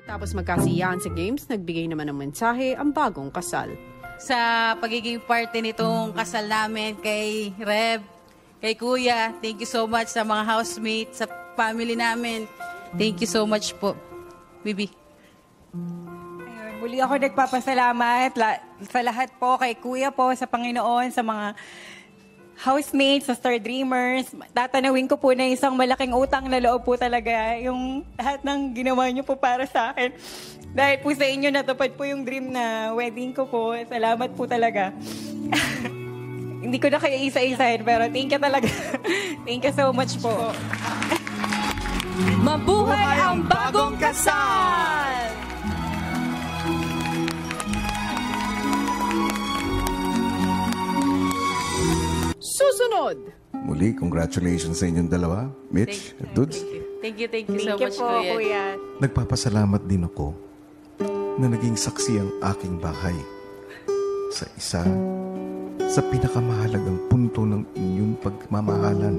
Tapos magkasiyahan sa games, nagbigay naman ng mensahe ang bagong kasal. Sa pagiging parte nitong kasal namin kay Reb, kay Kuya, thank you so much sa mga housemates, sa family namin. Thank you so much po, Bibi. Ayun, muli ako nagpapasalamat sa lahat po, kay Kuya po, sa Panginoon, sa mga housemates, sa Star Dreamers. Tatanawin ko po na isang malaking utang na loob po talaga yung lahat ng ginawa niyo po para sa akin. Dahil po sa inyo, natupad po yung dream na wedding ko po. Salamat po talaga. Hindi ko na kaya isa-isahin, pero thank you talaga. Thank you so much po. Mabuhay ang bagong kasal! Susunod! Muli, congratulations sa inyong dalawa, Mitch at Dudes. Thank you so Thank you much, po, Kuya. Kuya. Nagpapasalamat din ako na naging saksi ang aking bahay sa isa sa pinakamahalagang punto ng inyong pagmamahalan,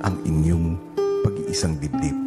ang inyong pag-iisang dibdib.